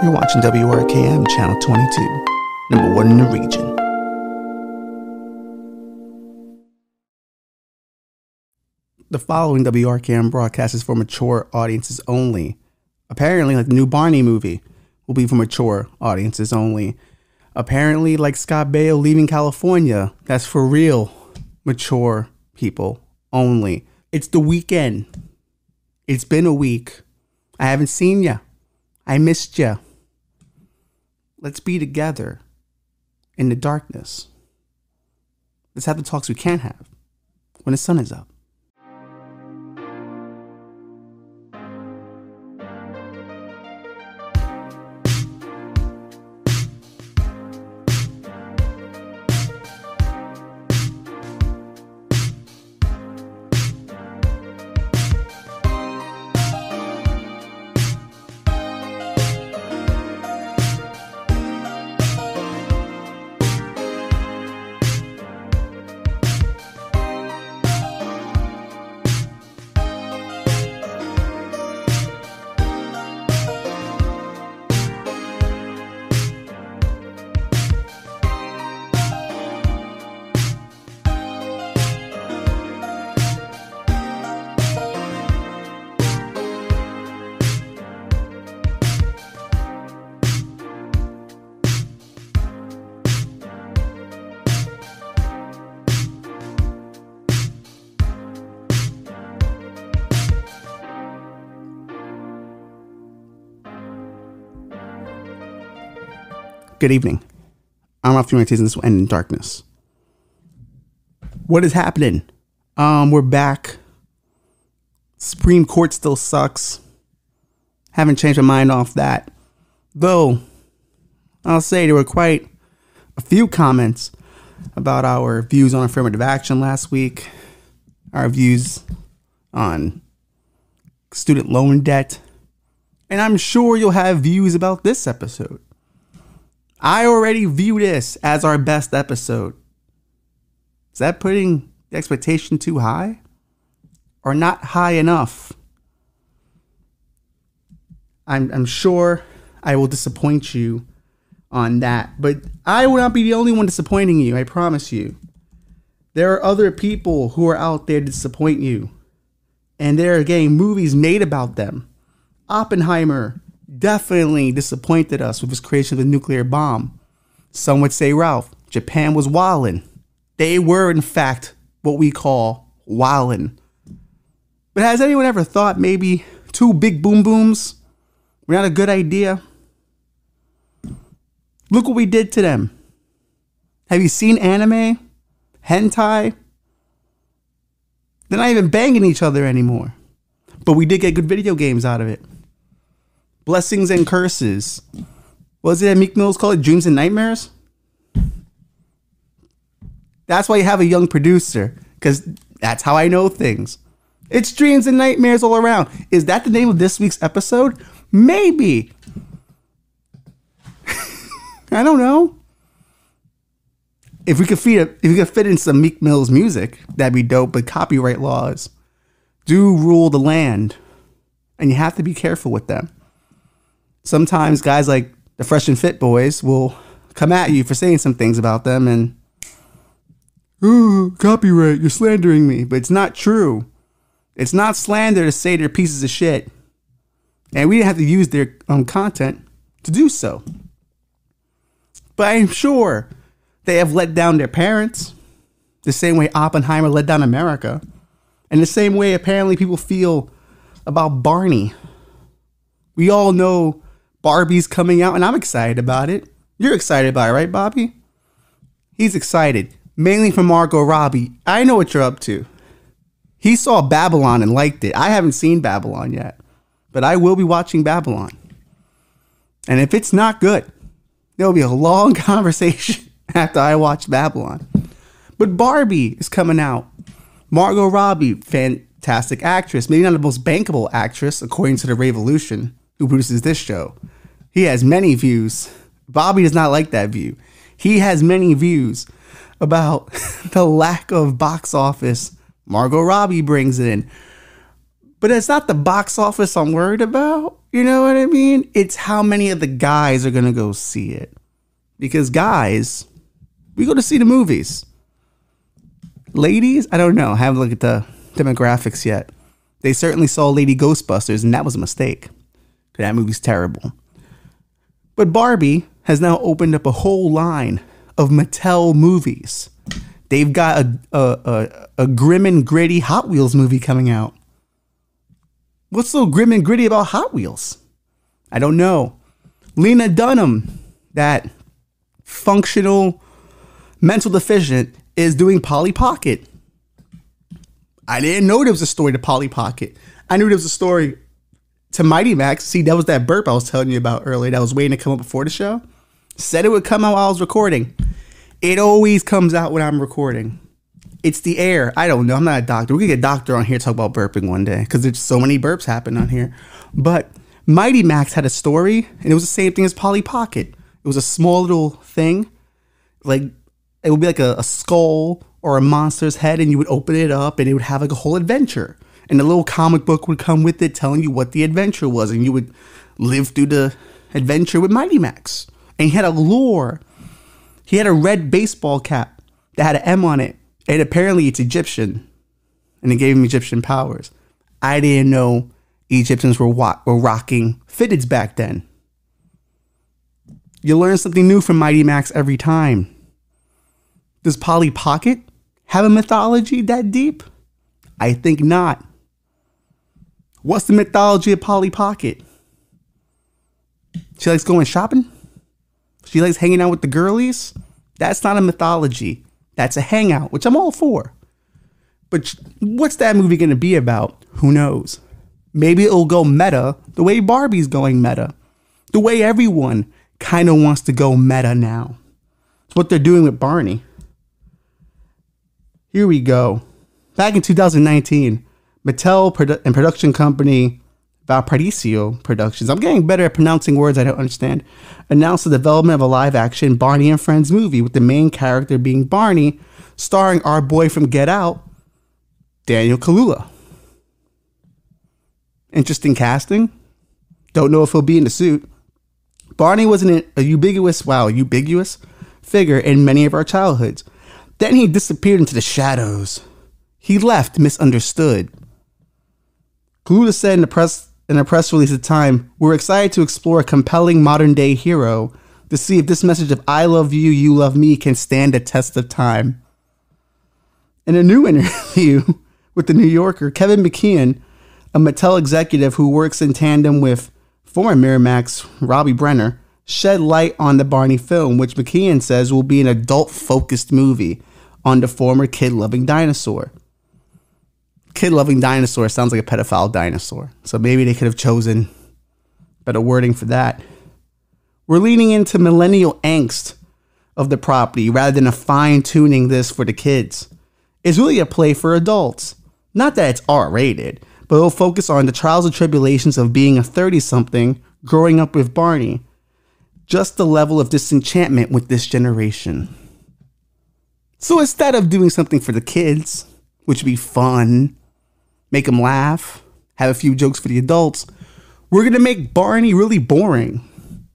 You're watching WRKM Channel 22, number one in the region. The following WRKM broadcast is for mature audiences only. Apparently, like the new Barney movie will be for mature audiences only. Apparently, like Scott Baio leaving California, that's for real mature people only. It's the weekend. It's been a week. I haven't seen ya. I missed ya. Let's be together in the darkness. Let's have the talks we can't have when the sun is up. Good evening. I'm off to my and this will end in darkness. What is happening? We're back. Supreme Court still sucks. Haven't changed my mind off that. Though, I'll say there were quite a few comments about our views on affirmative action last week. Our views on student loan debt. And I'm sure you'll have views about this episode. I already view this as our best episode. Is that putting the expectation too high? Or not high enough? I'm sure I will disappoint you on that. But I will not be the only one disappointing you, I promise you. There are other people who are out there to disappoint you. And they're getting movies made about them. Oppenheimer definitely disappointed us with his creation of the nuclear bomb. Some would say, Ralph, Japan was wildin'. They were, in fact, what we call wildin'. But has anyone ever thought maybe two big boom booms were not a good idea? Look what we did to them. Have you seen anime? Hentai? They're not even banging each other anymore. But we did get good video games out of it. Blessings and curses. What was it that Meek Mill's called it? Dreams and nightmares? That's why you have a young producer. Because that's how I know things. It's dreams and nightmares all around. Is that the name of this week's episode? Maybe. I don't know. If we could fit in some Meek Mill's music, that'd be dope. But copyright laws do rule the land. And you have to be careful with them. Sometimes guys like the Fresh and Fit boys will come at you for saying some things about them and, ooh, copyright, you're slandering me. But it's not true. It's not slander to say they're pieces of shit. And we didn't have to use their content to do so. But I'm sure they have let down their parents the same way Oppenheimer let down America. And the same way apparently people feel about Barney. We all know Barbie's coming out, and I'm excited about it. You're excited about it, right, Bobby? He's excited. Mainly for Margot Robbie. I know what you're up to. He saw Babylon and liked it. I haven't seen Babylon yet. But I will be watching Babylon. And if it's not good, there'll be a long conversation after I watch Babylon. But Barbie is coming out. Margot Robbie, fantastic actress. Maybe not the most bankable actress, according to the Revolution, who produces this show. He has many views. Bobby does not like that view. He has many views about the lack of box office Margot Robbie brings in. But it's not the box office I'm worried about. You know what I mean? It's how many of the guys are going to go see it. Because guys, we go to see the movies. Ladies, I don't know. I haven't looked at the demographics yet. They certainly saw Lady Ghostbusters, and that was a mistake. That movie's terrible. But Barbie has now opened up a whole line of Mattel movies. They've got a grim and gritty Hot Wheels movie coming out. What's so grim and gritty about Hot Wheels? I don't know. Lena Dunham, that functional mental deficient, is doing Polly Pocket. I didn't know there was a story to Polly Pocket. I knew there was a story to Mighty Max. See, that was that burp I was telling you about earlier that I was waiting to come up before the show. Said it would come out while I was recording. It always comes out when I'm recording. It's the air. I don't know. I'm not a doctor. We could get a doctor on here to talk about burping one day because there's so many burps happen on here. But Mighty Max had a story, and it was the same thing as Polly Pocket. It was a small little thing. Like, it would be like a skull or a monster's head, and you would open it up, and it would have like a whole adventure. And the little comic book would come with it telling you what the adventure was, and you would live through the adventure with Mighty Max. And he had a lore. He had a red baseball cap that had an M on it. And apparently it's Egyptian. And it gave him Egyptian powers. I didn't know Egyptians were rocking fitteds back then. You learn something new from Mighty Max every time. Does Polly Pocket have a mythology that deep? I think not. What's the mythology of Polly Pocket? She likes going shopping? She likes hanging out with the girlies? That's not a mythology. That's a hangout, which I'm all for. But what's that movie going to be about? Who knows? Maybe it'll go meta the way Barbie's going meta. The way everyone kind of wants to go meta now. It's what they're doing with Barney. Here we go. Back in 2019, Mattel and production company Valparaiso Productions, I'm getting better at pronouncing words I don't understand, announced the development of a live-action Barney and Friends movie with the main character being Barney, starring our boy from Get Out, Daniel Kaluuya. Interesting casting. Don't know if he'll be in the suit. Barney was a ubiquitous figure in many of our childhoods. Then he disappeared into the shadows. He left misunderstood. Kaluuya said in a press release at the time, "We're excited to explore a compelling modern-day hero to see if this message of I love you, you love me can stand the test of time." In a new interview with The New Yorker, Kevin McKeon, a Mattel executive who works in tandem with former Miramax Robbie Brenner, shed light on the Barney film, which McKeon says will be an adult-focused movie on the former kid-loving dinosaur. Kid-loving dinosaur sounds like a pedophile dinosaur. So maybe they could have chosen better wording for that. We're leaning into millennial angst of the property rather than a fine-tuning this for the kids. It's really a play for adults. Not that it's R-rated, but it'll focus on the trials and tribulations of being a 30-something growing up with Barney. Just the level of disenchantment with this generation. So instead of doing something for the kids, which would be fun, make them laugh, have a few jokes for the adults, we're going to make Barney really boring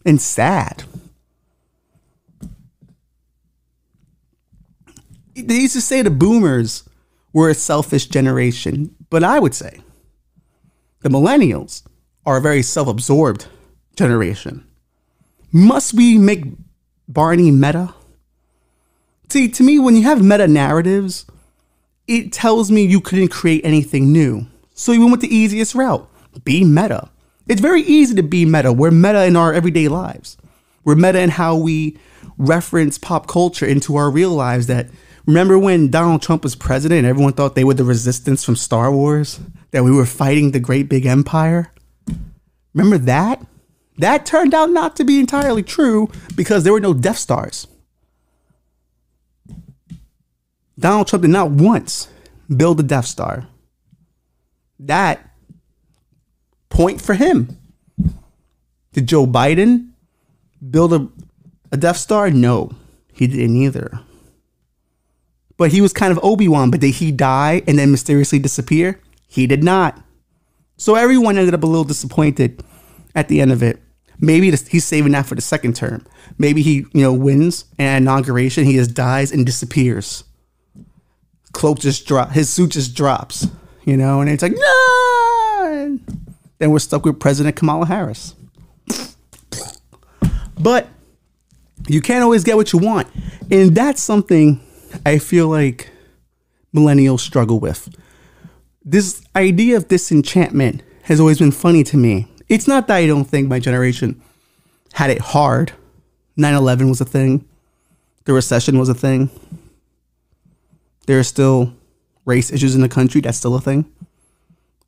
and sad. They used to say the boomers were a selfish generation, but I would say the millennials are a very self-absorbed generation. Must we make Barney meta? See, to me, when you have meta narratives, it tells me you couldn't create anything new. So you went with the easiest route. Be meta. It's very easy to be meta. We're meta in our everyday lives. We're meta in how we reference pop culture into our real lives. That remember when Donald Trump was president and everyone thought they were the resistance from Star Wars? That we were fighting the great big empire? Remember that? That turned out not to be entirely true because there were no Death Stars. Donald Trump did not once build a Death Star. That point for him. Did Joe Biden build a Death Star? No, he didn't either. But he was kind of Obi-Wan, but did he die and then mysteriously disappear? He did not. So everyone ended up a little disappointed at the end of it. Maybe he's saving that for the second term. Maybe he, wins and at inauguration he just dies and disappears. Cloak just his suit just drops, and it's like, no! Then we're stuck with President Kamala Harris. But you can't always get what you want. And that's something I feel like millennials struggle with. This idea of disenchantment has always been funny to me. It's not that I don't think my generation had it hard. 9/11 was a thing. The recession was a thing. There are still race issues in the country. That's still a thing.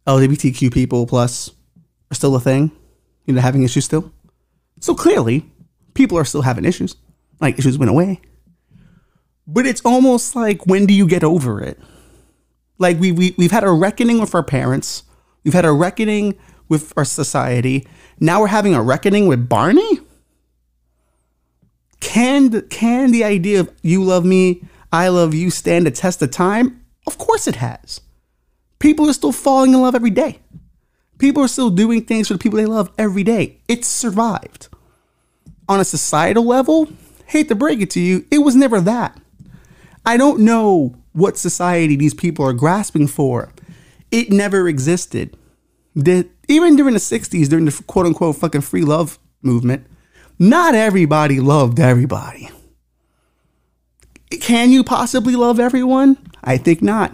LGBTQ people plus are still a thing. Having issues still. So clearly, people are still having issues. Like, issues went away. But it's almost like, when do you get over it? Like, we've had a reckoning with our parents. We've had a reckoning with our society. Now we're having a reckoning with Barney? Can the idea of you love me, I love you stand the test of time? Of course it has. People are still falling in love every day. People are still doing things for the people they love every day. It's survived. On a societal level, hate to break it to you, it was never that. I don't know what society these people are grasping for. It never existed. Even during the 60s, during the quote unquote fucking free love movement, not everybody loved everybody. Can you possibly love everyone? I think not.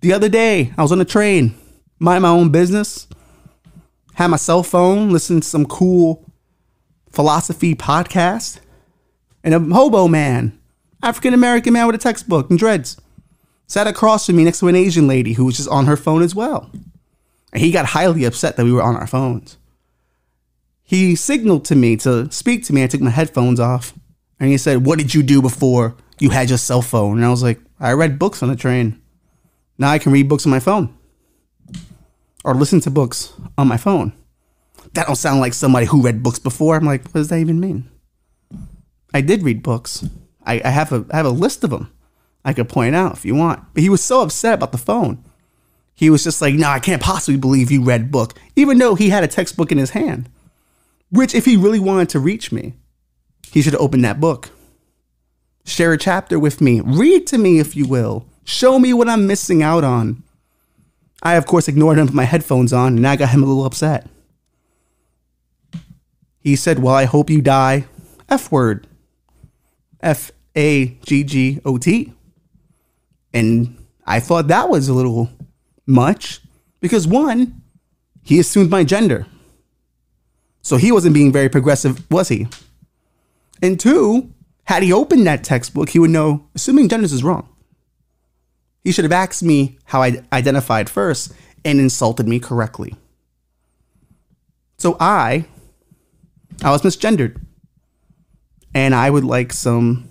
The other day, I was on a train, mind my own business, had my cell phone, listening to some cool philosophy podcast, and a hobo man, African-American man with a textbook and dreads, sat across from me next to an Asian lady who was just on her phone as well. And he got highly upset that we were on our phones. He signaled to me to speak to me. I took my headphones off. And he said, "What did you do before you had your cell phone?" And I was like, "I read books on the train. Now I can read books on my phone. Or listen to books on my phone." That don't sound like somebody who read books before. I'm like, what does that even mean? I did read books. I have a list of them I could point out if you want. But he was so upset about the phone. He was just like, "No, I can't possibly believe you read book." Even though he had a textbook in his hand. Which, if he really wanted to reach me, he should have opened that book. Share a chapter with me. Read to me, if you will. Show me what I'm missing out on. I, of course, ignored him with my headphones on, and I got him a little upset. He said, "Well, I hope you die." F word. Faggot. And I thought that was a little much. Because one, he assumed my gender. So he wasn't being very progressive, was he? And two, had he opened that textbook, he would know assuming genders is wrong. He should have asked me how I identified first and insulted me correctly. So I was misgendered. And I would like some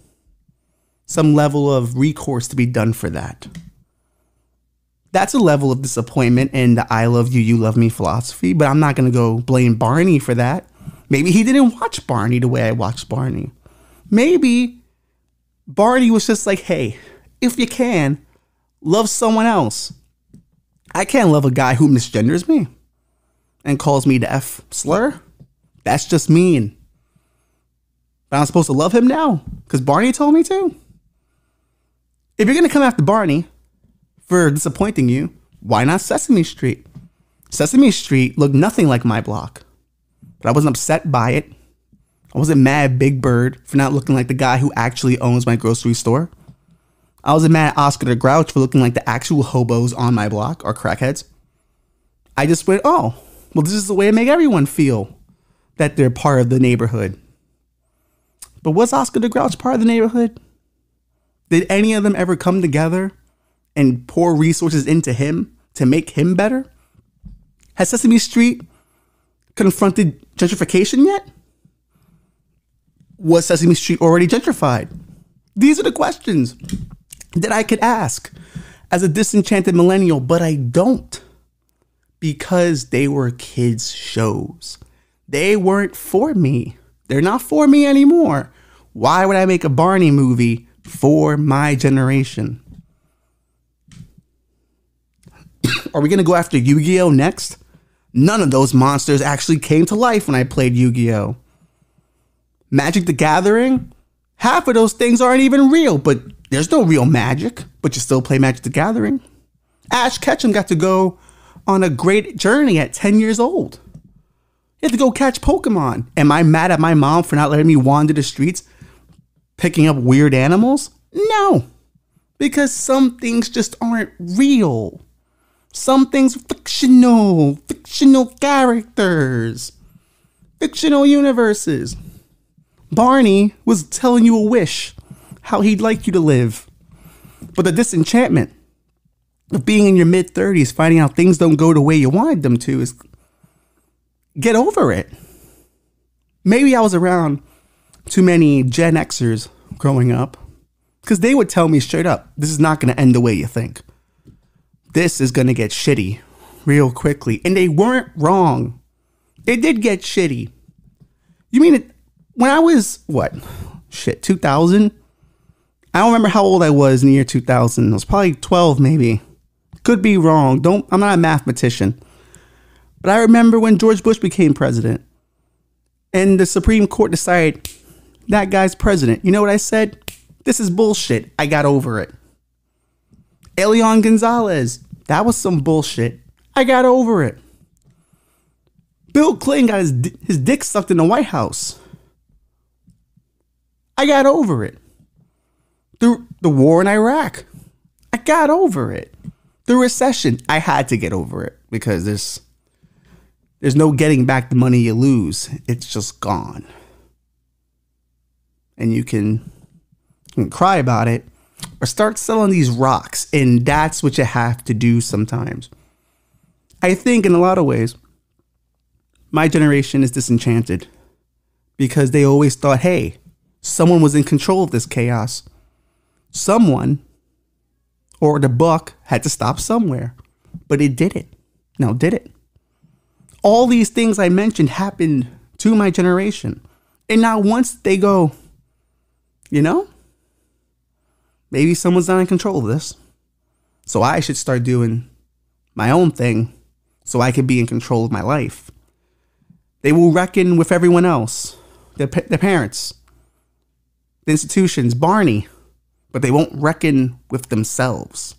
level of recourse to be done for that. That's a level of disappointment in the I love you, you love me philosophy, but I'm not going to go blame Barney for that. Maybe he didn't watch Barney the way I watched Barney. Maybe Barney was just like, "Hey, if you can, love someone else. I can't love a guy who misgenders me and calls me the F slur. That's just mean. But I'm supposed to love him now because Barney told me to." If you're going to come after Barney for disappointing you, why not Sesame Street? Sesame Street looked nothing like my block, but I wasn't upset by it. I wasn't mad at Big Bird for not looking like the guy who actually owns my grocery store. I wasn't mad at Oscar the Grouch for looking like the actual hobos on my block or crackheads. I just went, oh, well, this is the way to make everyone feel that they're part of the neighborhood. But was Oscar the Grouch part of the neighborhood? Did any of them ever come together and pour resources into him to make him better? Has Sesame Street confronted gentrification yet? Was Sesame Street already gentrified? These are the questions that I could ask as a disenchanted millennial, but I don't, because they were kids' shows. They weren't for me. They're not for me anymore. Why would I make a Barney movie for my generation? Are we going to go after Yu-Gi-Oh next? None of those monsters actually came to life when I played Yu-Gi-Oh! Magic the Gathering? Half of those things aren't even real, but there's no real magic, but you still play Magic the Gathering. Ash Ketchum got to go on a great journey at 10 years old. He had to go catch Pokemon. Am I mad at my mom for not letting me wander the streets picking up weird animals? No, because some things just aren't real. Some things are fictional characters, fictional universes. Barney was telling you a wish, how he'd like you to live. But the disenchantment of being in your mid-30s, finding out things don't go the way you wanted them to, is get over it. Maybe I was around too many Gen Xers growing up, because they would tell me straight up, this is not going to end the way you think. This is going to get shitty real quickly. And they weren't wrong. It did get shitty. You mean it? When I was, 2000? I don't remember how old I was in the year 2000. I was probably 12 maybe. Could be wrong. I'm not a mathematician. But I remember when George Bush became president and the Supreme Court decided that guy's president. You know what I said? This is bullshit. I got over it. Elian Gonzalez. That was some bullshit. I got over it. Bill Clinton got his dick sucked in the White House. I got over it. The war in Iraq. I got over it. The recession. I had to get over it because there's no getting back the money you lose. It's just gone. And you can cry about it or start selling these rocks. And that's what you have to do sometimes. I think in a lot of ways, my generation is disenchanted because they always thought, hey, someone was in control of this chaos. Someone or the buck had to stop somewhere, but it didn't. No, did it? All these things I mentioned happened to my generation. And now once they go, maybe someone's not in control of this. So I should start doing my own thing so I can be in control of my life. They will reckon with everyone else, their parents, the institutions, Barney, but they won't reckon with themselves.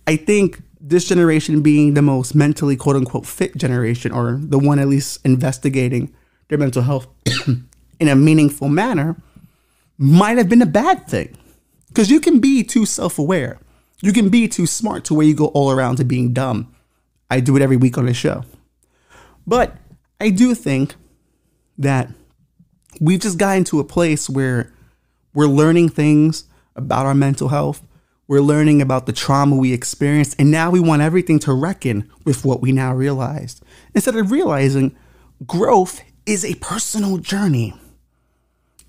I think this generation being the most mentally quote unquote fit generation, or the one at least investigating their mental health in a meaningful manner, might have been a bad thing. Because you can be too self-aware. You can be too smart to where you go all around to being dumb. I do it every week on the show. But I do think that we've just gotten to a place where we're learning things about our mental health. We're learning about the trauma we experienced. And now we want everything to reckon with what we now realized. Instead of realizing growth is a personal journey.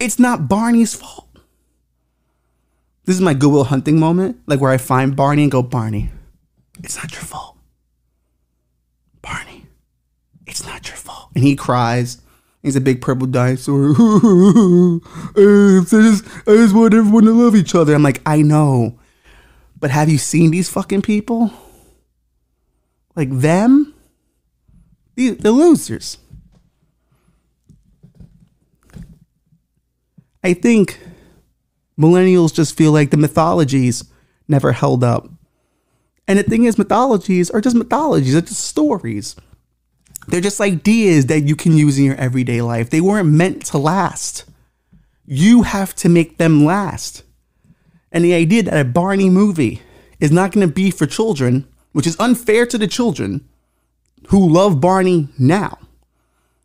It's not Barney's fault. This is my Good Will Hunting moment, like where I find Barney and go, Barney, it's not your fault. Barney, it's not your fault. And he cries. He's a big purple dinosaur. I just want everyone to love each other. I'm like, I know. But have you seen these fucking people? Like them? The losers. I think millennials just feel like the mythologies never held up. And the thing is, mythologies are just mythologies. They're just stories. They're just ideas that you can use in your everyday life. They weren't meant to last. You have to make them last. And the idea that a Barney movie is not going to be for children, which is unfair to the children who love Barney now,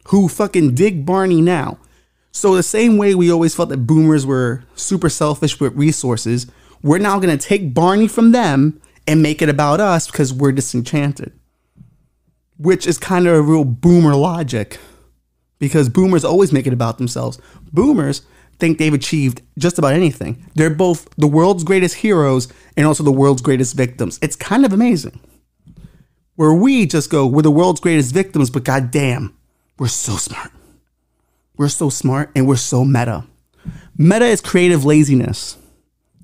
who fucking dig Barney now. So the same way we always felt that boomers were super selfish with resources, we're now going to take Barney from them and make it about us because we're disenchanted. Which is kind of a real boomer logic, because boomers always make it about themselves. Boomers think they've achieved just about anything. They're both the world's greatest heroes and also the world's greatest victims. It's kind of amazing. Where we just go, we're the world's greatest victims, but goddamn, we're so smart. We're so smart and we're so meta. Meta is creative laziness.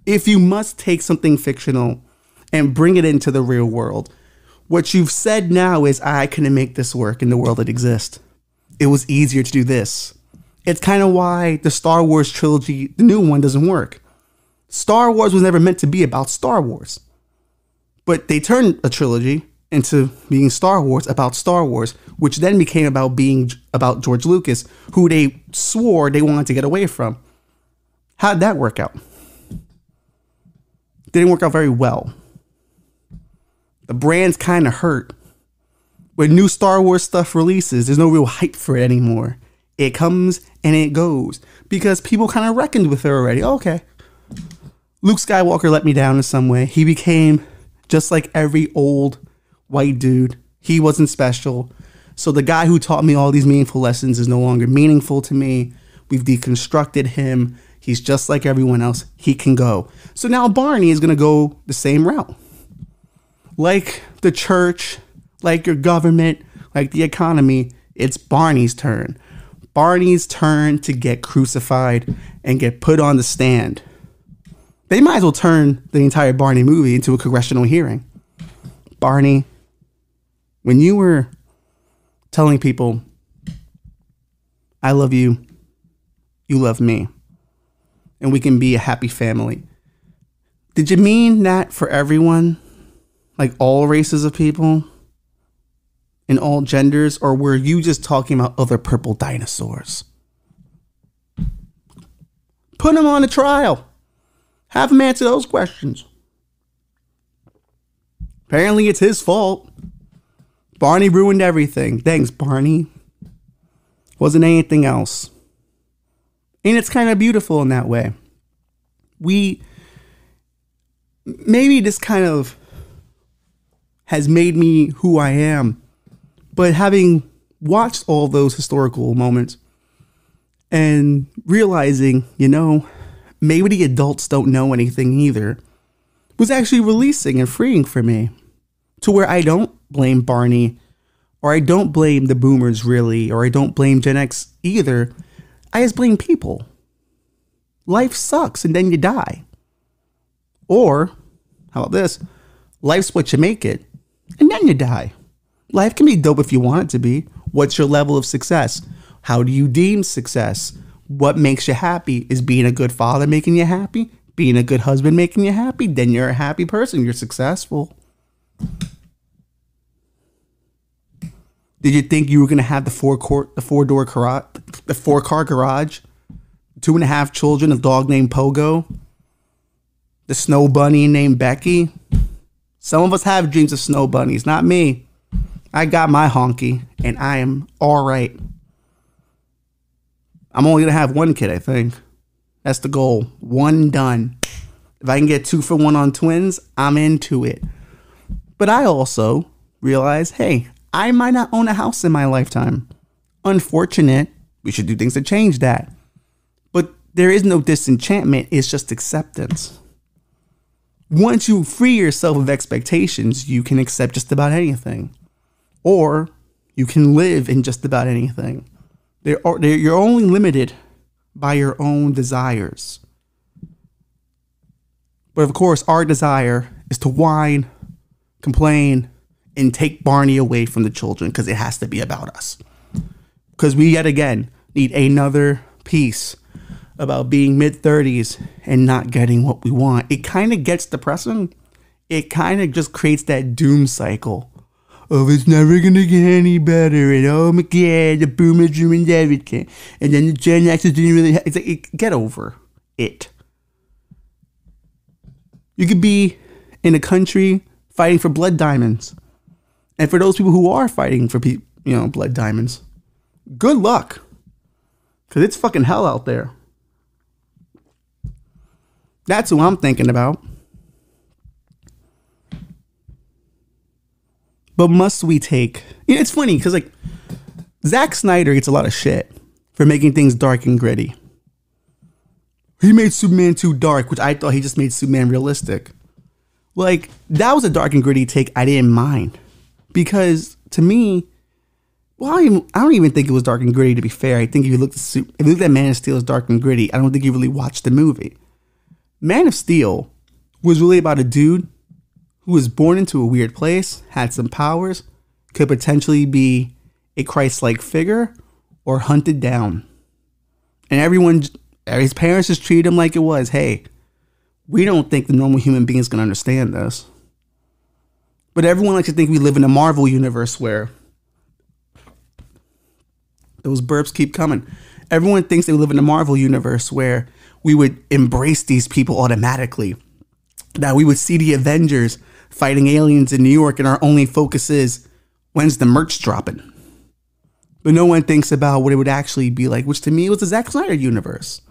If you must take something fictional and bring it into the real world, What you've said now is, I couldn't make this work in the world that exists. It was easier to do this. It's kind of why the Star Wars trilogy, the new one, doesn't work. Star Wars was never meant to be about Star Wars. But they turned a trilogy into being Star Wars about Star Wars, which then became about being about George Lucas, who they swore they wanted to get away from. How'd that work out? Didn't work out very well. The brand's kind of hurt. When new Star Wars stuff releases, there's no real hype for it anymore. It comes and it goes because people kind of reckoned with it already. Okay. Luke Skywalker let me down in some way. He became just like every old white dude. He wasn't special. So the guy who taught me all these meaningful lessons is no longer meaningful to me. We've deconstructed him. He's just like everyone else. He can go. So now Barney is going to go the same route. Like the church, like your government, like the economy, it's Barney's turn. Barney's turn to get crucified and get put on the stand. They might as well turn the entire Barney movie into a congressional hearing. Barney, when you were telling people, I love you, you love me, and we can be a happy family, did you mean that for everyone? Like all races of people? In all genders? Or were you just talking about other purple dinosaurs? Put him on a trial. Have him answer those questions. Apparently it's his fault. Barney ruined everything. Thanks, Barney. Wasn't anything else. And it's kind of beautiful in that way. Maybe this kind of has made me who I am. But having watched all those historical moments and realizing, maybe the adults don't know anything either, was actually releasing and freeing for me, to where I don't blame Barney, or I don't blame the boomers really, or I don't blame Gen X either. I just blame people. Life sucks and then you die. Or, how about this? Life's what you make it, and then you die. Life can be dope if you want it to be. What's your level of success? How do you deem success? What makes you happy? Is being a good father making you happy? Being a good husband making you happy? Then you're a happy person. You're successful. Did you think you were going to have the four-car garage, 2.5 children, a dog named Pogo, the snow bunny named Becky? Some of us have dreams of snow bunnies, not me. I got my honky, and I am all right. I'm only going to have one kid, I think. That's the goal. One done. If I can get 2 for 1 on twins, I'm into it. But I also realize, hey, I might not own a house in my lifetime. Unfortunate. We should do things to change that. But there is no disenchantment. It's just acceptance. Once you free yourself of expectations, you can accept just about anything. Or you can live in just about anything. You're only limited by your own desires. But of course, our desire is to whine, complain, and take Barney away from the children because it has to be about us. Because we yet again need another piece about being mid-30s and not getting what we want. It kind of gets depressing. It kind of just creates that doom cycle. Oh, it's never going to get any better. And oh my God, the boomers ruined everything. And then the Gen Xers didn't really... It's like, get over it. You could be in a country fighting for blood diamonds. And for those people who are fighting for blood diamonds, good luck. Because it's fucking hell out there. That's who I'm thinking about. But must we take... it's funny because Zack Snyder gets a lot of shit for making things dark and gritty. He made Superman too dark, which I thought he just made Superman realistic. That was a dark and gritty take I didn't mind. Because to me, I don't even think it was dark and gritty, to be fair. I think if you looked at Man of Steel as dark and gritty, I don't think you really watched the movie. Man of Steel was really about a dude who was born into a weird place, had some powers, could potentially be a Christ-like figure or hunted down. And his parents just treated him like it was, hey, we don't think the normal human being is going to understand this. But everyone likes to think we live in a Marvel universe where those burps keep coming. Everyone thinks they live in a Marvel universe where we would embrace these people automatically. That we would see the Avengers fighting aliens in New York and our only focus is, when's the merch dropping? But no one thinks about what it would actually be like, which to me was the Zack Snyder universe.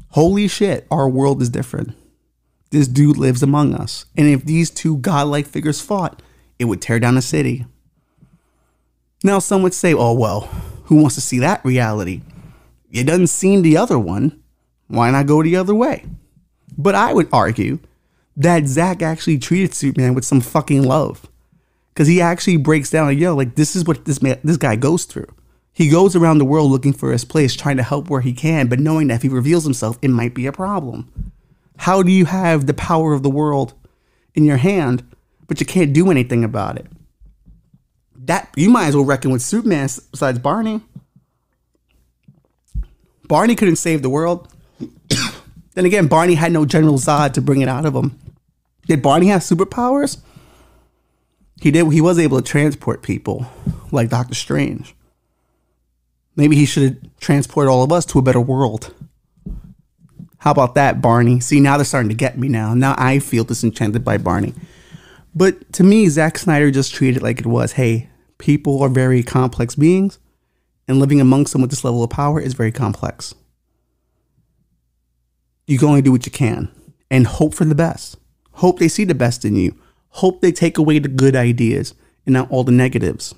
Holy shit, our world is different. This dude lives among us. And if these two godlike figures fought, it would tear down a city. Now some would say, oh, well, who wants to see that reality? It doesn't seem the other one. Why not go the other way? But I would argue that Zack actually treated Superman with some fucking love. Because he actually breaks down like, yo, like this is what this guy goes through. He goes around the world looking for his place, trying to help where he can, but knowing that if he reveals himself, it might be a problem. How do you have the power of the world in your hand, but you can't do anything about it? That you might as well reckon with Superman besides Barney. Barney couldn't save the world. Then again, Barney had no General Zod to bring it out of him. Did Barney have superpowers? He did. He was able to transport people like Doctor Strange. Maybe he should have transported all of us to a better world. How about that, Barney? See, now they're starting to get me now. Now I feel disenchanted by Barney. But to me, Zack Snyder just treated it like it was, hey, people are very complex beings, and living amongst them with this level of power is very complex. You can only do what you can and hope for the best. Hope they see the best in you. Hope they take away the good ideas and not all the negatives.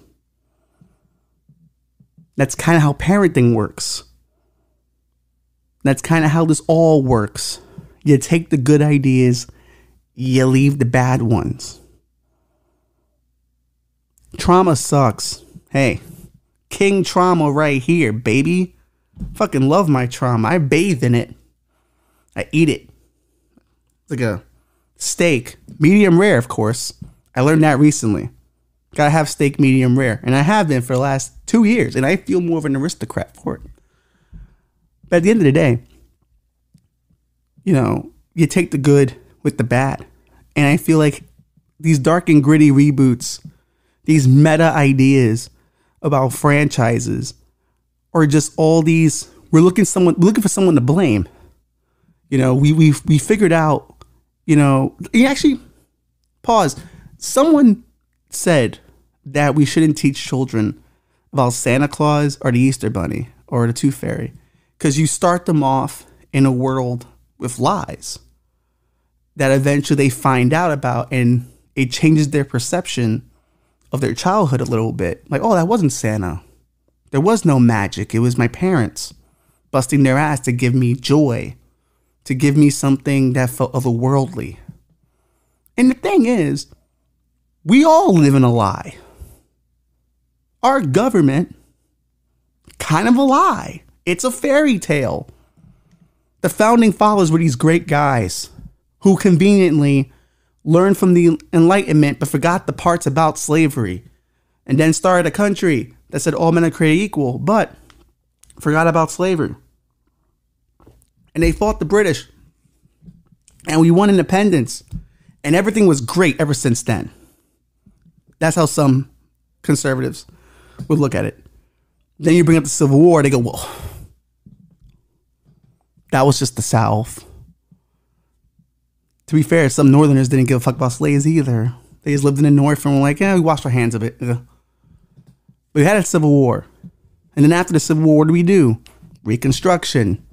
That's kind of how parenting works. That's kind of how this all works. You take the good ideas, you leave the bad ones. Trauma sucks. Hey, king trauma right here, baby. Fucking love my trauma. I bathe in it. I eat it. It's like a steak. Medium rare, of course. I learned that recently. Gotta have steak medium rare. And I have been for the last 2 years. And I feel more of an aristocrat for it. But at the end of the day, you know, you take the good with the bad. And I feel like these dark and gritty reboots, these meta ideas about franchises, or just all these, we're looking for someone to blame. You know, we figured out, you know, actually, pause. Someone said that we shouldn't teach children about Santa Claus or the Easter Bunny or the Tooth Fairy, because you start them off in a world with lies that eventually they find out about, and it changes their perception of their childhood a little bit. Like, oh, that wasn't Santa. There was no magic. It was my parents busting their ass to give me joy, to give me something that felt otherworldly. And the thing is, we all live in a lie. Our government, kind of a lie. It's a fairy tale. The founding fathers were these great guys who conveniently learned from the Enlightenment but forgot the parts about slavery, and then started a country that said all men are created equal, but forgot about slavery. And they fought the British, and we won independence, and everything was great ever since then. That's how some conservatives would look at it. Then you bring up the Civil War, they go, well, that was just the South. To be fair, some Northerners didn't give a fuck about slaves either. They just lived in the North and were like, yeah, we washed our hands of it. We had a Civil War. And then after the Civil War, what do we do? Reconstruction.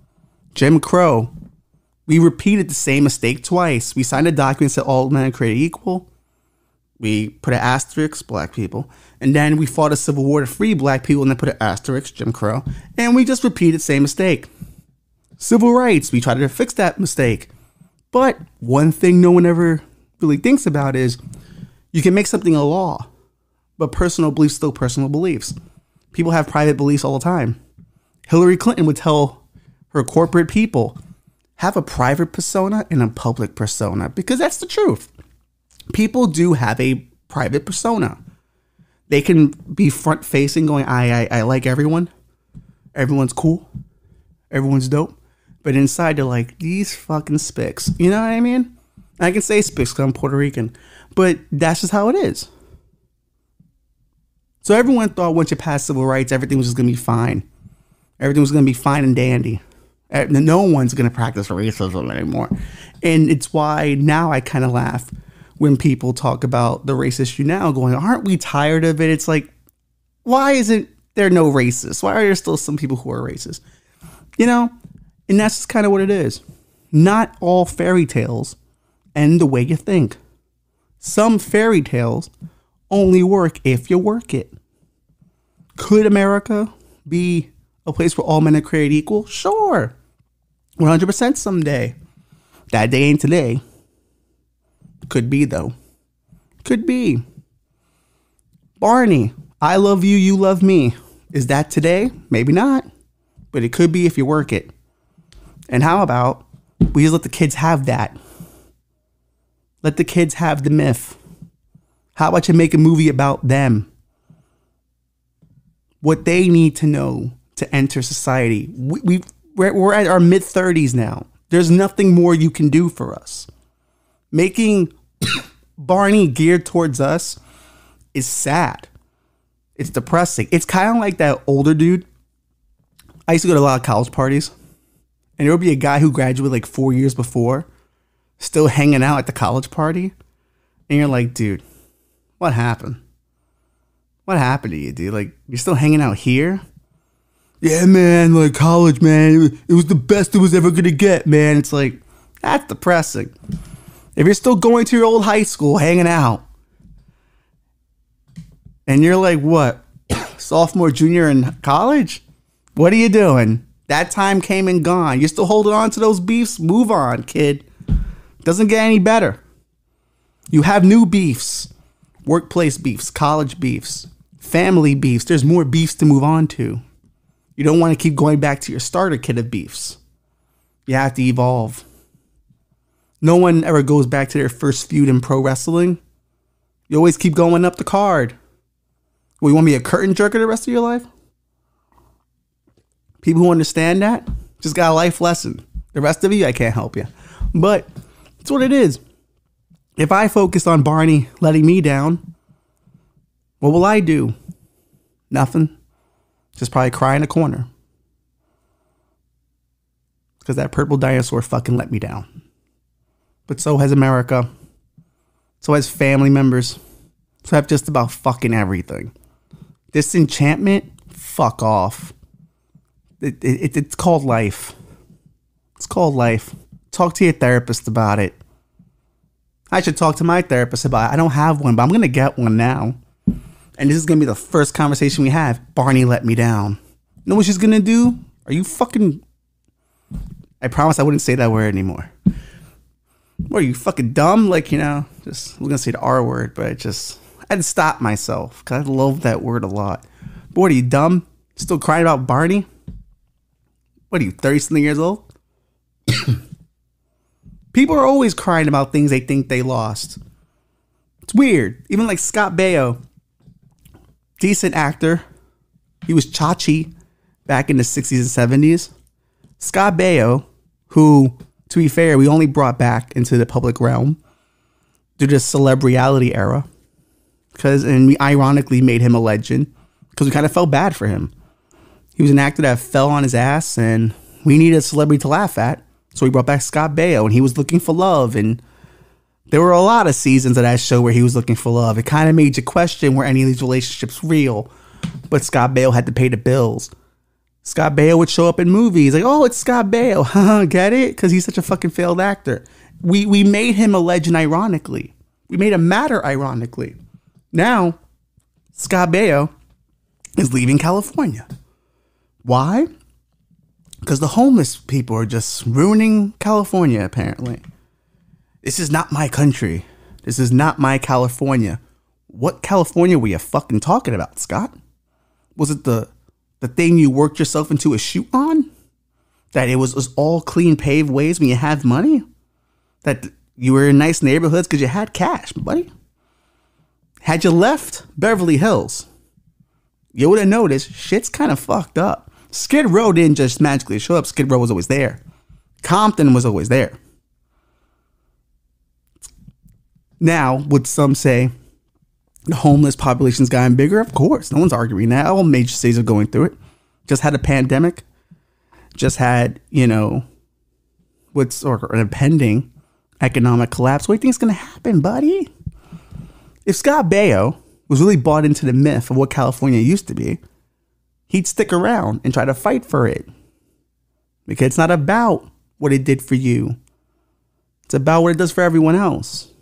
Jim Crow. We repeated the same mistake twice. We signed a document that said all men are created equal. We put an asterisk, black people. And then we fought a civil war to free black people and then put an asterisk, Jim Crow. And we just repeated the same mistake. Civil rights. We tried to fix that mistake. But one thing no one ever really thinks about is you can make something a law, but personal beliefs still personal beliefs. People have private beliefs all the time. Hillary Clinton would tell her corporate people, have a private persona and a public persona, because that's the truth. People do have a private persona. They can be front facing going, I like everyone. Everyone's cool. Everyone's dope. But inside they're like, these fucking spics. You know what I mean? I can say spics because I'm Puerto Rican. But that's just how it is. So everyone thought once you passed civil rights, everything was just going to be fine. Everything was going to be fine and dandy. No one's going to practice racism anymore. And it's why now I kind of laugh when people talk about the race issue now, going, aren't we tired of it? It's like, why isn't there no racists? Why are there still some people who are racist? You know, and that's just kind of what it is. Not all fairy tales end the way you think. Some fairy tales only work if you work it. Could America be a place where all men are created equal? Sure. 100% someday. That day ain't today. Could be, though. Could be. Barney, I love you, you love me. Is that today? Maybe not. But it could be if you work it. And how about we just let the kids have that? Let the kids have the myth. How about you make a movie about them? What they need to know to enter society. We're at our mid-30s now. There's nothing more you can do for us. Making Barney geared towards us is sad. It's depressing. It's kind of like that older dude. I used to go to a lot of college parties, and there would be a guy who graduated like 4 years before, still hanging out at the college party. And you're like, dude, what happened? What happened to you, dude? Like, you're still hanging out here? Yeah, man, like college, man. It was the best it was ever going to get, man. It's like, that's depressing. If you're still going to your old high school, hanging out, and you're like, what, sophomore, junior in college? What are you doing? That time came and gone. You're still holding on to those beefs? Move on, kid. Doesn't get any better. You have new beefs. Workplace beefs, college beefs, family beefs. There's more beefs to move on to. You don't want to keep going back to your starter kit of beefs. You have to evolve. No one ever goes back to their first feud in pro wrestling. You always keep going up the card. Well, you want to be a curtain jerker the rest of your life? People who understand that just got a life lesson. The rest of you, I can't help you. But it's what it is. If I focus on Barney letting me down, what will I do? Nothing. Just probably cry in a corner. Because that purple dinosaur fucking let me down. But so has America. So has family members. So have just about fucking everything. Disenchantment? Fuck off. It's called life. It's called life. Talk to your therapist about it. I should talk to my therapist about it. I don't have one, but I'm going to get one now. And this is going to be the first conversation we have. Barney let me down. You know what she's going to do? Are you fucking... I promise I wouldn't say that word anymore. What, are you fucking dumb? Like, you know, just... I'm going to say the R word, but I had to stop myself because I love that word a lot. But what, are you dumb? Still crying about Barney? What are you, 30-something years old? People are always crying about things they think they lost. It's weird. Even like Scott Baio, decent actor. He was Chachi back in the 60s and 70s. Scott Baio, who, to be fair, we only brought back into the public realm due to the celebrity era. And we ironically made him a legend because we kind of felt bad for him. He was an actor that fell on his ass and we needed a celebrity to laugh at. So we brought back Scott Baio and he was looking for love. And there were a lot of seasons of that show where he was looking for love. It kind of made you question were any of these relationships real. But Scott Baio had to pay the bills. Scott Baio would show up in movies like, oh, it's Scott Baio. Get it? Because he's such a fucking failed actor. We made him a legend ironically. We made him matter ironically. Now, Scott Baio is leaving California. Why? Because the homeless people are just ruining California, apparently. This is not my country. This is not my California. What California were you fucking talking about, Scott? Was it the thing you worked yourself into a shoot on? That it was all clean paved ways when you have money? That You were in nice neighborhoods because you had cash, buddy. Had you left Beverly Hills, you would have noticed shit's kind of fucked up. Skid Row didn't just magically show up. Skid Row was always there. Compton was always there. Now, would some say the homeless population's gotten bigger? Of course. No one's arguing that. All major cities are going through it. Just had a pandemic. Just had, what's or an impending economic collapse. What do you think is going to happen, buddy? If Scott Baio was really bought into the myth of what California used to be, he'd stick around and try to fight for it. Because it's not about what it did for you. It's about what it does for everyone else.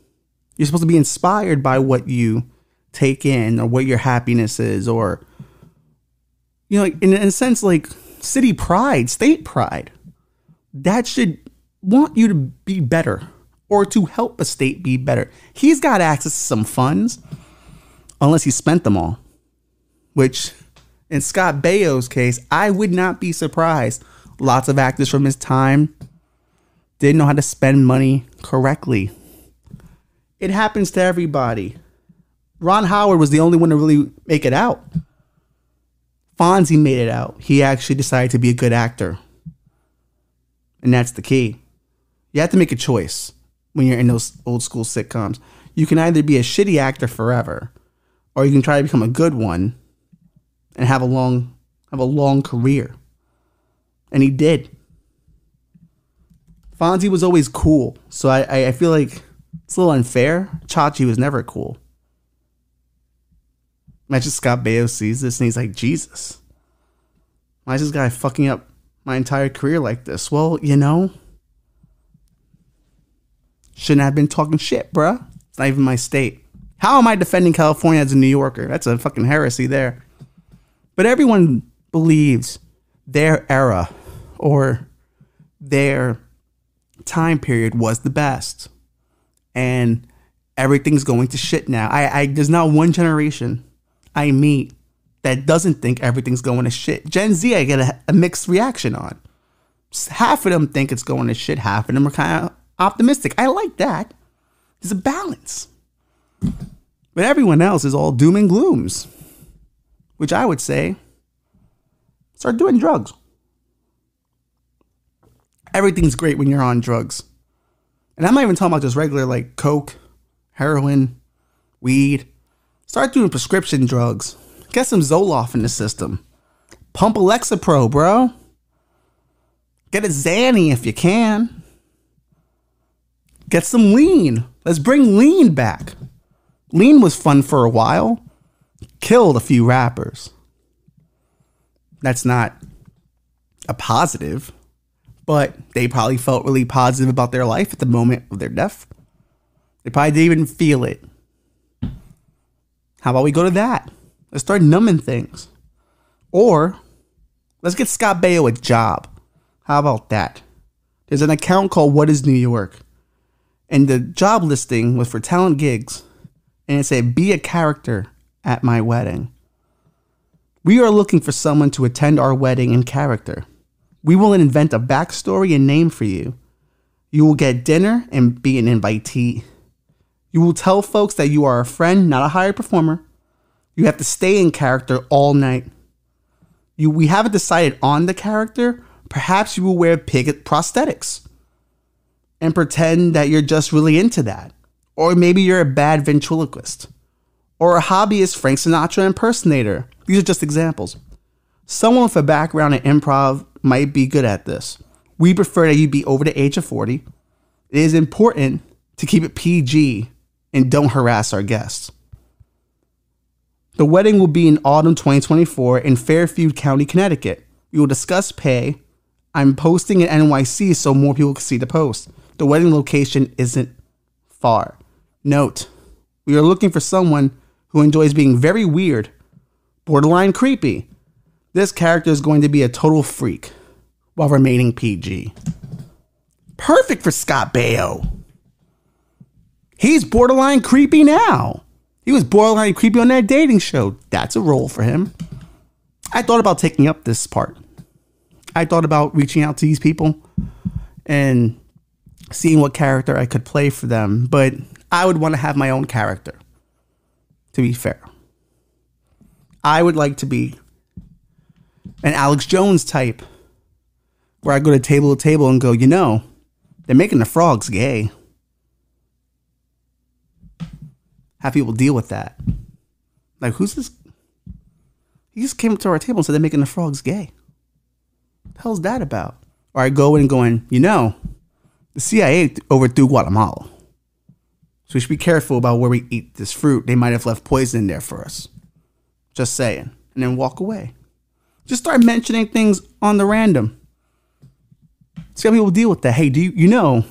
You're supposed to be inspired by what you take in or what your happiness is, or, in a sense, like city pride, state pride. That should want you to be better or to help a state be better. He's got access to some funds, unless he spent them all, which in Scott Baio's case, I would not be surprised. Lots of actors from his time didn't know how to spend money correctly. It happens to everybody. Ron Howard was the only one to really make it out. Fonzie made it out. He actually decided to be a good actor. And that's the key. You have to make a choice when you're in those old school sitcoms. You can either be a shitty actor forever, or you can try to become a good one and have a long career. And he did. Fonzie was always cool. So I feel like it's a little unfair. Chachi was never cool. Imagine Scott Baio sees this and he's like, Jesus, why is this guy fucking up my entire career like this? Well, shouldn't have been talking shit, bruh. It's not even my state. How am I defending California as a New Yorker? That's a fucking heresy there. But everyone believes their era or their time period was the best. And everything's going to shit now. There's not one generation I meet that doesn't think everything's going to shit. Gen Z, I get a mixed reaction on. Half of them think it's going to shit. Half of them are kind of optimistic. I like that. There's a balance. But everyone else is all doom and glooms. Which I would say, start doing drugs. Everything's great when you're on drugs. And I'm not even talking about just regular like coke, heroin, weed. Start doing prescription drugs. Get some Zoloft in the system. Pump a Lexapro, bro. Get a Xanny if you can. Get some lean. Let's bring lean back. Lean was fun for a while. Killed a few rappers. That's not a positive, but they probably felt really positive about their life at the moment of their death. They probably didn't even feel it. How about we go to that? Let's start numbing things. Or let's get Scott Baio a job. How about that? There's an account called What is New York? And the job listing was for talent gigs. And it said, be a character at my wedding. We are looking for someone to attend our wedding in character. We will invent a backstory and name for you. You will get dinner and be an invitee. You will tell folks that you are a friend, not a hired performer. You have to stay in character all night. We haven't decided on the character. Perhaps you will wear pig prosthetics and pretend that you're just really into that. Or maybe you're a bad ventriloquist. Or a hobbyist Frank Sinatra impersonator. These are just examples. Someone with a background in improv might be good at this. We prefer that you be over the age of 40. It is important to keep it PG and don't harass our guests. The wedding will be in autumn 2024 in Fairfield County, Connecticut. We will discuss pay. I'm posting at NYC so more people can see the post. The wedding location isn't far. Note, we are looking for someone who enjoys being very weird, borderline creepy. This character is going to be a total freak while remaining PG. Perfect for Scott Baio. He's borderline creepy now. He was borderline creepy on that dating show. That's a role for him. I thought about taking up this part. I thought about reaching out to these people and seeing what character I could play for them, but I would want to have my own character, to be fair. I would like to be an Alex Jones type, where I go to table and go, they're making the frogs gay. Have people deal with that. Like, who's this? He just came up to our table and said they're making the frogs gay. What the hell's that about? Or I go in and going, the CIA overthrew Guatemala. So we should be careful about where we eat this fruit. They might have left poison in there for us. Just saying. And then walk away. Just start mentioning things on the random. See how people deal with that. Hey, the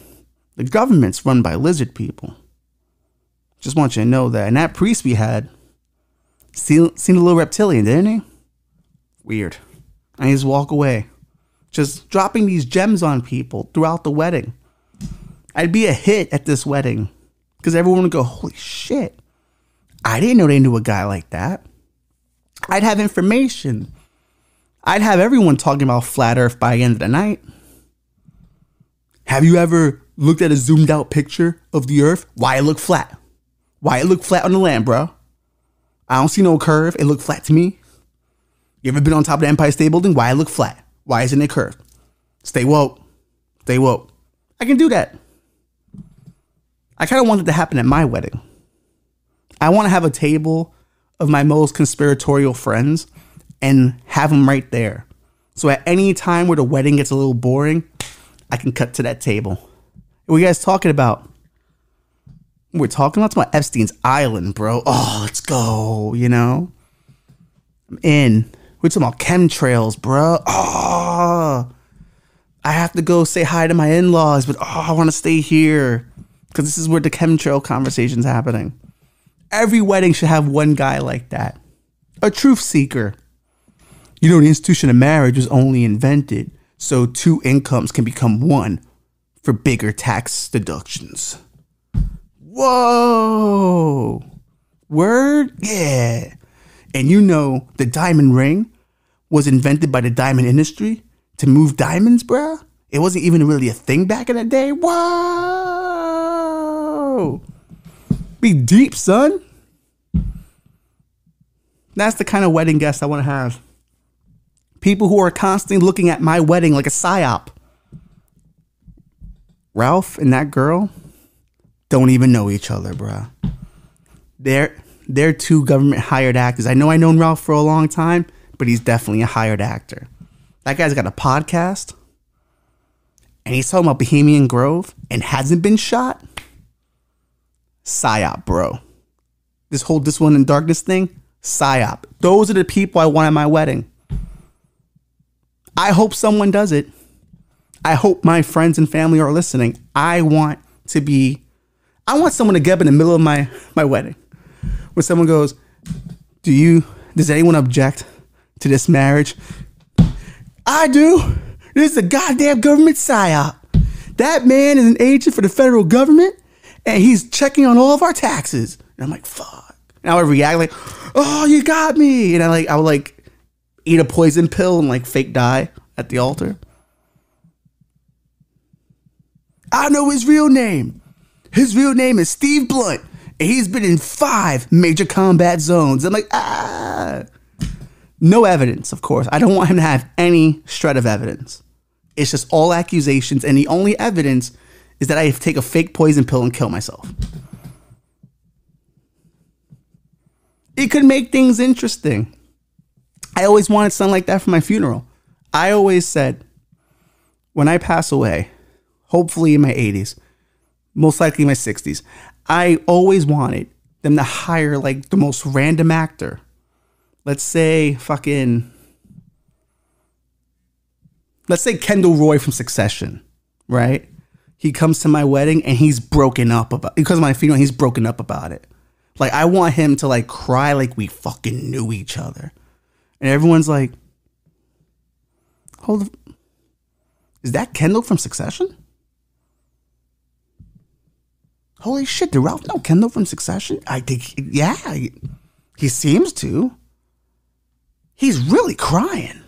government's run by lizard people. Just want you to know that. And that priest we had seemed a little reptilian, didn't he? Weird. And he just walk away. Just dropping these gems on people throughout the wedding. I'd be a hit at this wedding. Because everyone would go, holy shit. I didn't know they knew a guy like that. I'd have information. I'd have everyone talking about flat earth by the end of the night. Have you ever looked at a zoomed out picture of the earth? Why it look flat? Why it look flat on the land, bro? I don't see no curve. It look flat to me. You ever been on top of the Empire State Building? Why it look flat? Why isn't it curved? Stay woke. Stay woke. I can do that. I kind of want it to happen at my wedding. I want to have a table of my most conspiratorial friends and have them right there. So at any time where the wedding gets a little boring, I can cut to that table. What are you guys talking about? We're talking about Epstein's Island, bro. Oh, let's go, I'm in. We're talking about chemtrails, bro. Oh, I have to go say hi to my in-laws, but I want to stay here because this is where the chemtrail conversation's happening. Every wedding should have one guy like that. A truth seeker. The institution of marriage was only invented so two incomes can become one for bigger tax deductions. Whoa. Word? Yeah. And the diamond ring was invented by the diamond industry to move diamonds, bruh? It wasn't even really a thing back in the day. Whoa. Be deep, son. That's the kind of wedding guest I want to have. People who are constantly looking at my wedding like a psyop. Ralph and that girl don't even know each other, bruh. They're two government hired actors. I've known Ralph for a long time, but he's definitely a hired actor. That guy's got a podcast, and he's talking about Bohemian Grove and hasn't been shot. Psyop, bro. This one in darkness thing, psyop. Those are the people I want at my wedding. I hope someone does it. I hope my friends and family are listening. I want someone to get up in the middle of my wedding. When someone goes, does anyone object to this marriage? I do. This is a goddamn government psyop. That man is an agent for the federal government, and he's checking on all of our taxes. And I'm like, fuck. And I would react like, oh, you got me. And I would eat a poison pill and fake die at the altar. I know his real name. His real name is Steve Blunt. And he's been in 5 major combat zones. I'm like, No evidence, of course. I don't want him to have any shred of evidence. It's just all accusations. And the only evidence is that I take a fake poison pill and kill myself. It could make things interesting. I always wanted something like that for my funeral. I always said, when I pass away, hopefully in my 80s, most likely in my 60s, I always wanted them to hire the most random actor. Let's say Kendall Roy from Succession, right? He comes to my wedding and he's broken up because of my funeral, he's broken up about it. I want him to cry like we fucking knew each other. And everyone's like, hold on. Is that Kendall from Succession? Holy shit, did Ralph know Kendall from Succession? I think, yeah, he seems to. He's really crying.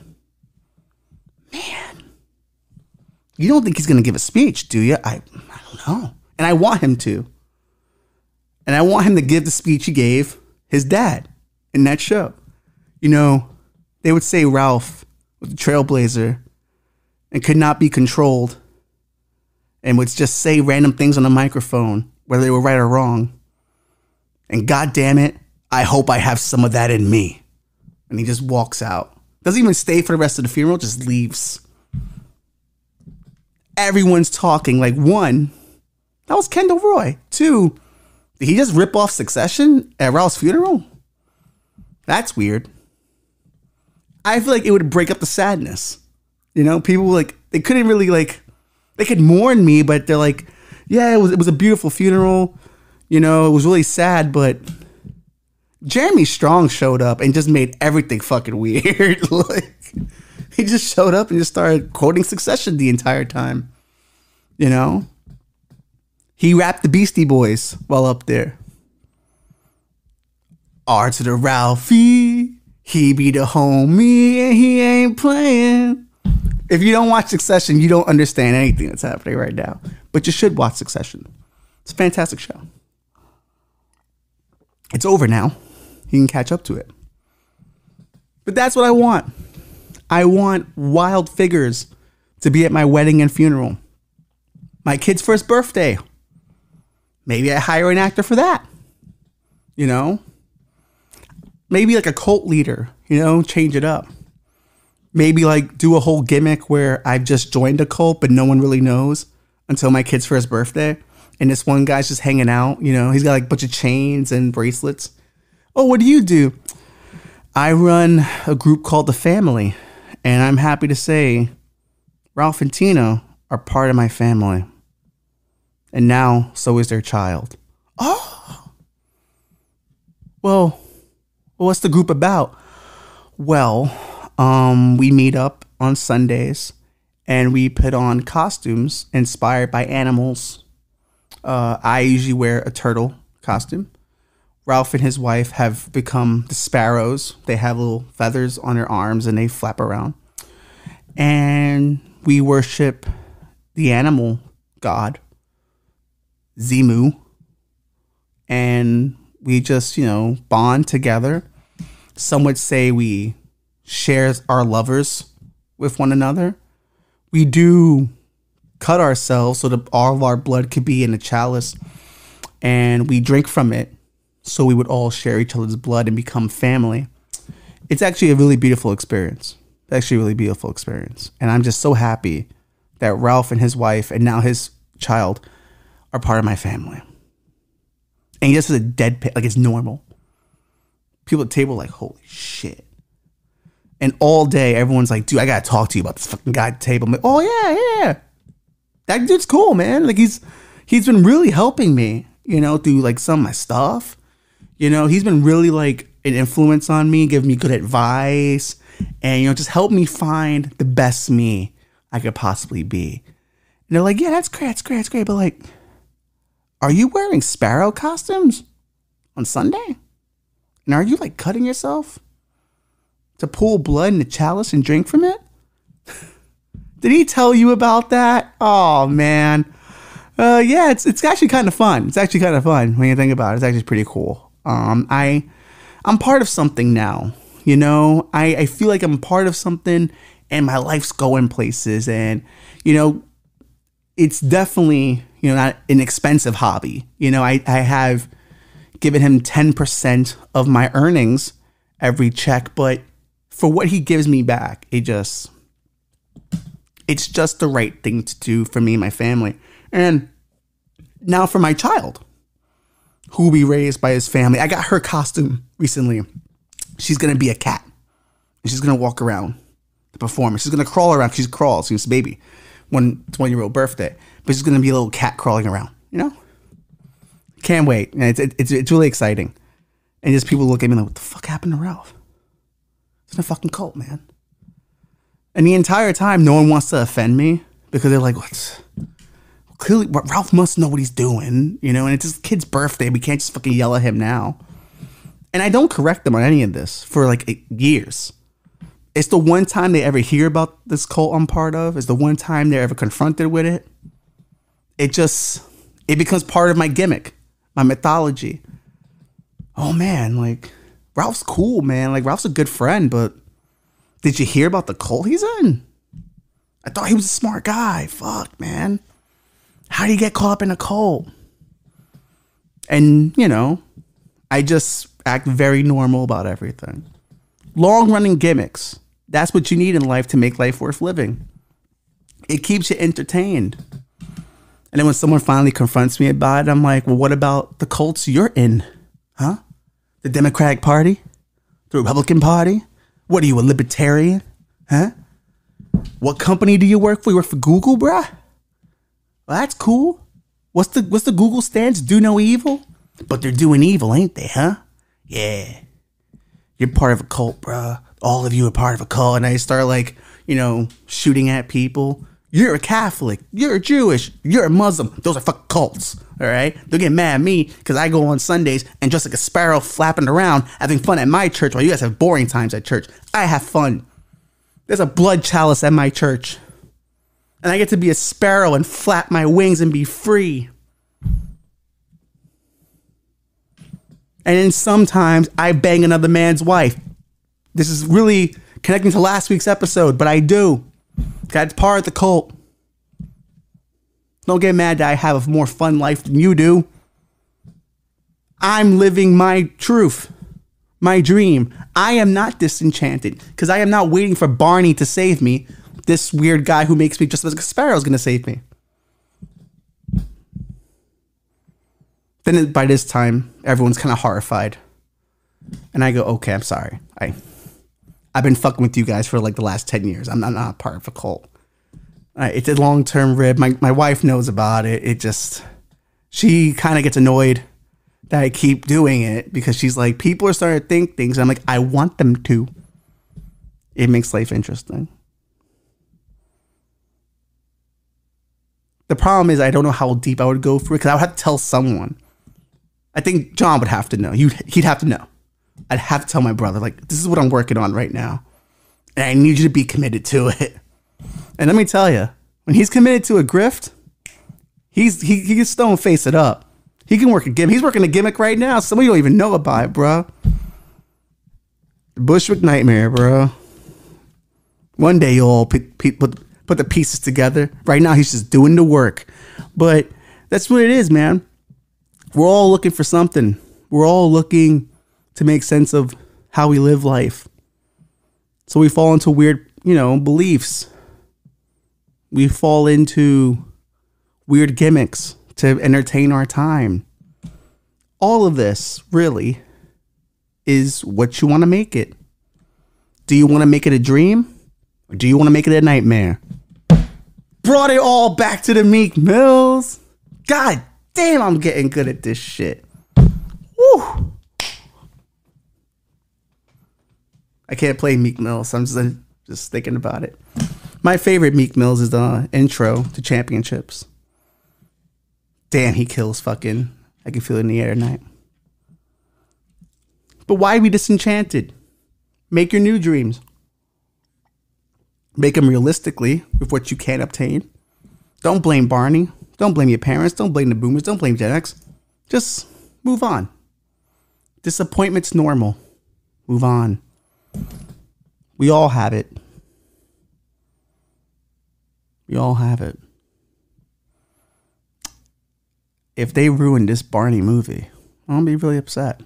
Man. You don't think he's going to give a speech, do you? I don't know. And I want him to. And I want him to give the speech he gave his dad in that show. You know, they would say Ralph was a trailblazer and could not be controlled and would just say random things on the microphone, whether they were right or wrong. And God damn it, I hope I have some of that in me. And he just walks out. Doesn't even stay for the rest of the funeral, just leaves. Everyone's talking. Like, one, that was Kendall Roy. Two, did he just rip off Succession at Ralph's funeral? That's weird. I feel like it would break up the sadness. You know, people like, they couldn't really like, they could mourn me, but they're like, yeah, it was a beautiful funeral. You know, it was really sad, but Jeremy Strong showed up and just made everything fucking weird. Like, he just showed up and just started quoting Succession the entire time. You know? He rapped the Beastie Boys while up there. R to the Ralphie, he be the homie and he ain't playing. If you don't watch Succession, you don't understand anything that's happening right now. But you should watch Succession. It's a fantastic show. It's over now. You can catch up to it. But that's what I want. I want wild figures to be at my wedding and funeral. My kid's first birthday. Maybe I hire an actor for that. You know? Maybe like a cult leader, you know, change it up. Maybe like do a whole gimmick where I've just joined a cult, but no one really knows until my kid's first birthday. And this one guy's just hanging out, you know, he's got like a bunch of chains and bracelets. Oh, what do? I run a group called The Family, and I'm happy to say Ralph and Tina are part of my family. And now, so is their child. Oh! Well, what's the group about? Well, we meet up on Sundays, and we put on costumes inspired by animals. I usually wear a turtle costume. Ralph and his wife have become the sparrows. They have little feathers on their arms and they flap around. And we worship the animal god, Zimu. And we just, you know, bond together. Some would say we share our lovers with one another. We do cut ourselves so that all of our blood could be in a chalice. And we drink from it. So we would all share each other's blood and become family. It's actually a really beautiful experience. And I'm just so happy that Ralph and his wife and now his child are part of my family. And he just has a dead pit, like it's normal. People at the table are like, holy shit. And all day, everyone's like, dude, I gotta talk to you about this fucking guy at the table. I'm like, oh yeah. That dude's cool, man. Like he's been really helping me, you know, through like some of my stuff. You know, he's been really like an influence on me, giving me good advice and, you know, just help me find the best me I could possibly be. And they're like, yeah, that's great. But like, are you wearing sparrow costumes on Sunday? And are you like cutting yourself to pull blood in the chalice and drink from it? Did he tell you about that? Oh, man. Yeah, it's actually kind of fun. It's actually kind of fun when you think about it. It's actually pretty cool. I'm part of something now, you know, I feel like I'm part of something and my life's going places and, you know, it's definitely, you know, not an expensive hobby. You know, I have given him 10% of my earnings every check, but for what he gives me back, it's just the right thing to do for me and my family. And now for my child, who will be raised by his family. I got her costume recently. She's going to be a cat. And she's going to walk around the performance. She's going to crawl around. She crawls. She's a baby. 1-year-old birthday. But she's going to be a little cat crawling around. You know? Can't wait. And it's really exciting. And just people look at me like, what the fuck happened to Ralph? It's in a fucking cult, man. And the entire time, no one wants to offend me. Because they're like, what's... Clearly, Ralph must know what he's doing, you know, and it's his kid's birthday. We can't just fucking yell at him now. And I don't correct them on any of this for like years. It's the one time they ever hear about this cult I'm part of. It's the one time they're ever confronted with it. It becomes part of my gimmick, my mythology. Oh man, like Ralph's cool, man. Like Ralph's a good friend, but did you hear about the cult he's in? I thought he was a smart guy. Fuck, man. How do you get caught up in a cult? And, I just act very normal about everything. Long-running gimmicks. That's what you need in life to make life worth living. It keeps you entertained. And then when someone finally confronts me about it, I'm like, well, what about the cults you're in? Huh? The Democratic Party? The Republican Party? What are you, a libertarian? Huh? What company do you work for? You work for Google, bruh? Well, that's cool. What's the Google stance? Do no evil? But they're doing evil, ain't they, huh? Yeah. You're part of a cult, bruh. All of you are part of a cult. And I start shooting at people. You're a Catholic. You're a Jewish. You're a Muslim. Those are fucking cults. All right? They'll get mad at me because I go on Sundays and just like a sparrow flapping around having fun at my church while you guys have boring times at church. I have fun. There's a blood chalice at my church. And I get to be a sparrow and flap my wings and be free. And then sometimes I bang another man's wife. This is really connecting to last week's episode, but I do. That's part of the cult. Don't get mad that I have a more fun life than you do. I'm living my truth, my dream. I am not disenchanted because I am not waiting for Barney to save me. This weird guy who makes me just like a sparrow is going to save me. Then by this time, everyone's kind of horrified. And I go, okay, I'm sorry. I've been fucking with you guys for like the last 10 years. I'm not part of a cult. It's a long-term rib. My wife knows about it. She kind of gets annoyed that I keep doing it because she's like, people are starting to think things. I'm like, I want them to. It makes life interesting. The problem is I don't know how deep I would go through it because I would have to tell someone. I think John would have to know. He'd have to know. I'd have to tell my brother, like, this is what I'm working on right now. And I need you to be committed to it. And let me tell you, when he's committed to a grift, he can stone face it up. He can work a gimmick. He's working a gimmick right now. Some of you don't even know about it, bro. The Bushwick Nightmare, bro. One day you'll all put the pieces together. Right now he's just doing the work. But that's what it is, man. We're all looking for something. We're all looking to make sense of how we live life. So we fall into weird, beliefs. We fall into weird gimmicks to entertain our time. All of this really is what you want to make it. Do you want to make it a dream? Or do you want to make it a nightmare? Brought it all back to the Meek Mills. God damn, I'm getting good at this shit. Woo. I can't play Meek Mill, so I'm just thinking about it. My favorite Meek Mills is the intro to Championships. Damn, he kills fucking. I can feel it in the air tonight. But why be disenchanted? Make your new dreams. Make them realistically with what you can obtain. Don't blame Barney. Don't blame your parents. Don't blame the boomers. Don't blame Gen X. Just move on. Disappointment's normal. Move on. We all have it. We all have it. If they ruin this Barney movie, I'll be really upset.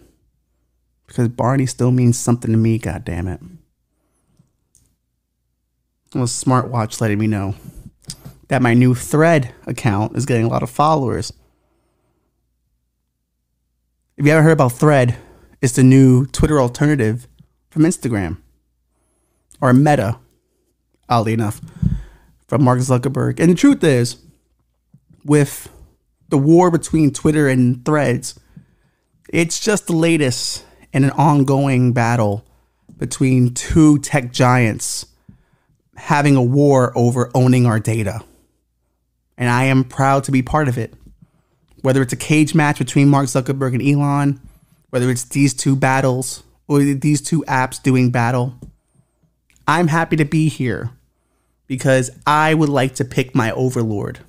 Because Barney still means something to me, goddammit. A smartwatch letting me know that my new Thread account is getting a lot of followers. If you haven't heard about Thread, it's the new Twitter alternative from Instagram. Or Meta, oddly enough, from Mark Zuckerberg. And the truth is, with the war between Twitter and Threads, it's just the latest in an ongoing battle between two tech giants having a war over owning our data. And I am proud to be part of it. Whether it's a cage match between Mark Zuckerberg and Elon, whether it's these two battles or these two apps doing battle, I'm happy to be here because I would like to pick my overlord.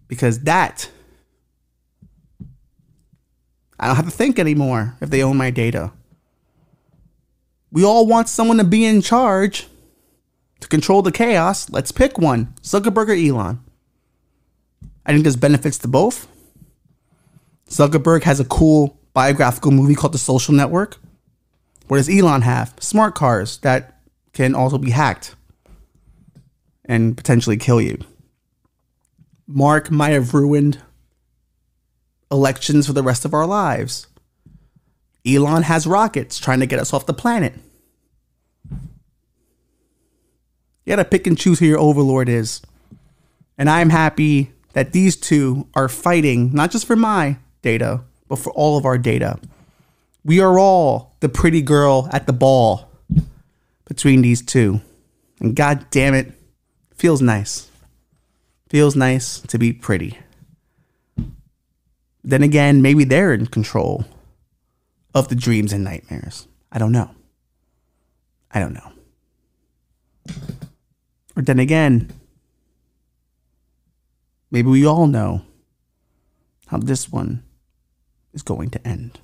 Because that, I don't have to think anymore if they own my data. We all want someone to be in charge to control the chaos. Let's pick one. Zuckerberg or Elon. I think there's benefits to both. Zuckerberg has a cool biographical movie called The Social Network. What does Elon have? Smart cars that can also be hacked and potentially kill you. Mark might have ruined elections for the rest of our lives. Elon has rockets trying to get us off the planet. You gotta pick and choose who your overlord is. And I'm happy that these two are fighting, not just for my data, but for all of our data. We are all the pretty girl at the ball between these two. And god damn it, feels nice. Feels nice to be pretty. Then again, maybe they're in control of the dreams and nightmares. I don't know. Or then again, maybe we all know how this one is going to end.